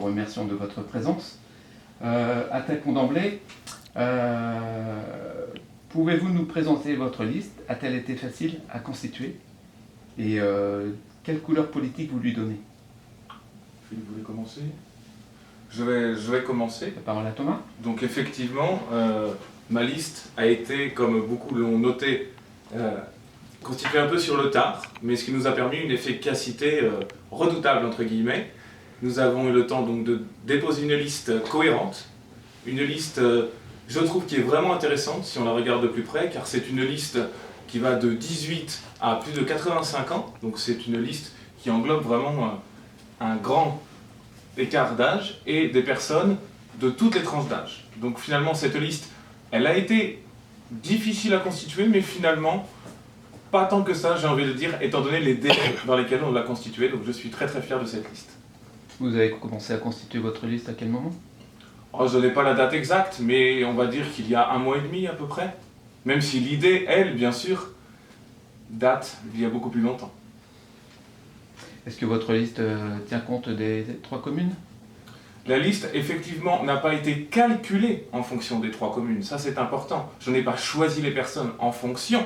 vous remercions de votre présence. Attaquons d'emblée. Pouvez-vous nous présenter votre liste? A-t-elle été facile à constituer? Et quelle couleur politique vous lui donnez? Philippe, vous voulez commencer? Je vais commencer. La parole à Thomas. Donc effectivement, ma liste a été, comme beaucoup l'ont noté, constituée un peu sur le tard, mais ce qui nous a permis une efficacité redoutable, entre guillemets. Nous avons eu le temps donc de déposer une liste cohérente, une liste, je trouve, qui est vraiment intéressante si on la regarde de plus près, car c'est une liste qui va de 18 à plus de 85 ans, donc c'est une liste qui englobe vraiment un grand écart d'âge et des personnes de toutes les tranches d'âge. Donc finalement, cette liste, elle a été difficile à constituer, mais finalement, pas tant que ça, j'ai envie de dire, étant donné les délais dans lesquels on l'a constituée, donc je suis très très fier de cette liste. Vous avez commencé à constituer votre liste à quel moment? Oh, je n'ai pas la date exacte, mais on va dire qu'il y a 1 mois et demi à peu près. Même si l'idée, elle, bien sûr, date d'il y a beaucoup plus longtemps. Est-ce que votre liste tient compte des 3 communes? La liste, effectivement, n'a pas été calculée en fonction des 3 communes. Ça, c'est important. Je n'ai pas choisi les personnes en fonction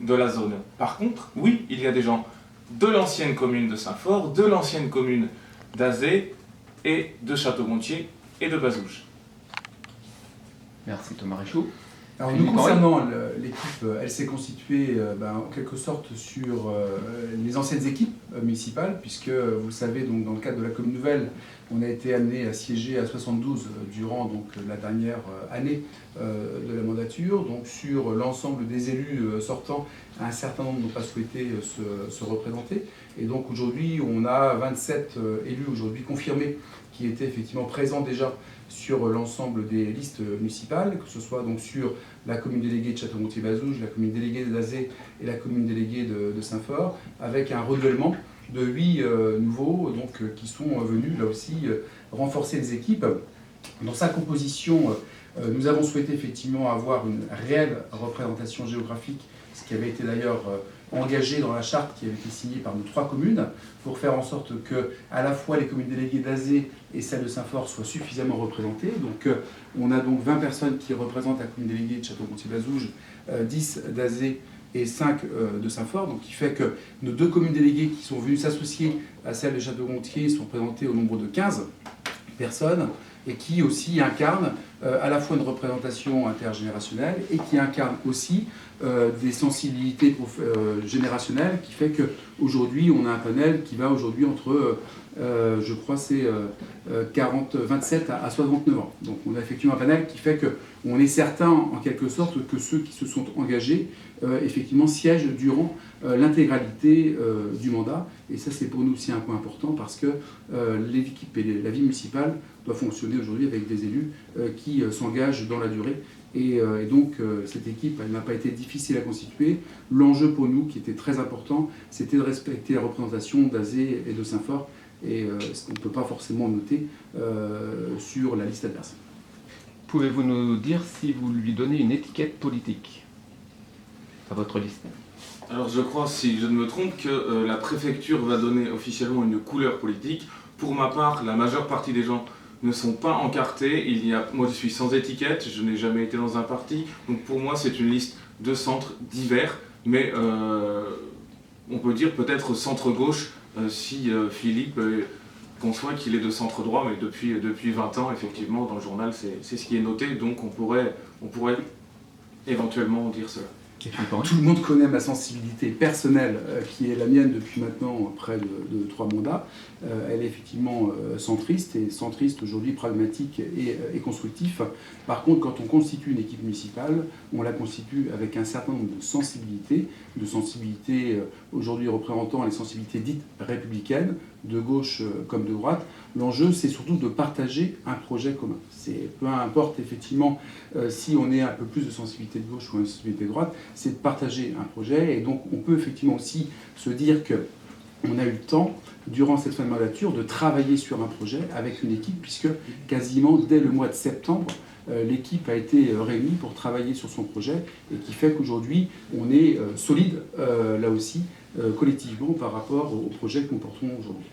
de la zone. Par contre, oui, il y a des gens de l'ancienne commune de Saint-Fort, de l'ancienne commune d'Azé et de Château-Gontier et de Bazouges. Merci Thomas Richoux. Alors nous concernant l'équipe, elle s'est constituée en quelque sorte sur les anciennes équipes municipales, puisque vous le savez, donc, dans le cadre de la commune nouvelle, on a été amené à siéger à 72 durant donc, la dernière année de la mandature. Donc sur l'ensemble des élus sortants, un certain nombre n'ont pas souhaité se représenter. Et donc aujourd'hui, on a 27 élus aujourd'hui confirmés qui étaient effectivement présents déjà sur l'ensemble des listes municipales, que ce soit donc sur la commune déléguée de Château-Gontier-Bazouges, la commune déléguée d'Azé et la commune déléguée de Saint-Fort, avec un renouvellement de 8 nouveaux donc, qui sont venus là aussi renforcer les équipes. Dans sa composition, nous avons souhaité effectivement avoir une réelle représentation géographique, ce qui avait été d'ailleurs engagé dans la charte qui avait été signée par nos 3 communes, pour faire en sorte que à la fois les communes déléguées d'Azé et celles de Saint-Fort soient suffisamment représentées. Donc on a donc 20 personnes qui représentent la commune déléguée de Château-Gontier-Bazouges, 10 d'Azé et 5 de Saint-Fort, donc qui fait que nos 2 communes déléguées qui sont venues s'associer à celles de Château-Gontier sont représentées au nombre de 15 personnes, et qui aussi incarne à la fois une représentation intergénérationnelle et qui incarne aussi des sensibilités générationnelles, qui fait qu'aujourd'hui on a un panel qui va aujourd'hui entre, je crois c'est 27 à 69 ans. Donc on a effectivement un panel qui fait qu'on est certain en quelque sorte que ceux qui se sont engagés effectivement siègent durant l'intégralité du mandat. Et ça c'est pour nous aussi un point important, parce que l'équipe et la vie municipale doit fonctionner aujourd'hui avec des élus qui s'engagent dans la durée. Et donc cette équipe, elle n'a pas été difficile à constituer. L'enjeu pour nous, qui était très important, c'était de respecter la représentation d'Azé et de Saint-Fort, et ce qu'on ne peut pas forcément noter sur la liste adverse. Pouvez-vous nous dire si vous lui donnez une étiquette politique à votre liste? Alors je crois, si je ne me trompe, que la préfecture va donner officiellement une couleur politique. Pour ma part, la majeure partie des gens ne sont pas encartés. Moi je suis sans étiquette, je n'ai jamais été dans un parti, donc pour moi c'est une liste de centres divers, mais on peut dire peut-être centre-gauche si Philippe conçoit qu'il est de centre-droit, mais depuis 20 ans, effectivement, dans le journal, c'est ce qui est noté, donc on pourrait éventuellement dire cela. Tout le monde connaît ma sensibilité personnelle, qui est la mienne depuis maintenant près de 3 mandats. Elle est effectivement centriste, et centriste aujourd'hui pragmatique et constructif. Par contre, quand on constitue une équipe municipale, on la constitue avec un certain nombre de sensibilités aujourd'hui représentant les sensibilités dites républicaines, de gauche comme de droite. L'enjeu, c'est surtout de partager un projet commun. Peu importe effectivement si on est un peu plus de sensibilité de gauche ou de sensibilité de droite, c'est de partager un projet. Et donc on peut effectivement aussi se dire qu'on a eu le temps, durant cette fin de mandature, de travailler sur un projet avec une équipe, puisque quasiment dès le mois de septembre, l'équipe a été réunie pour travailler sur son projet, et qui fait qu'aujourd'hui on est solide là aussi collectivement par rapport au projet que nous portons aujourd'hui.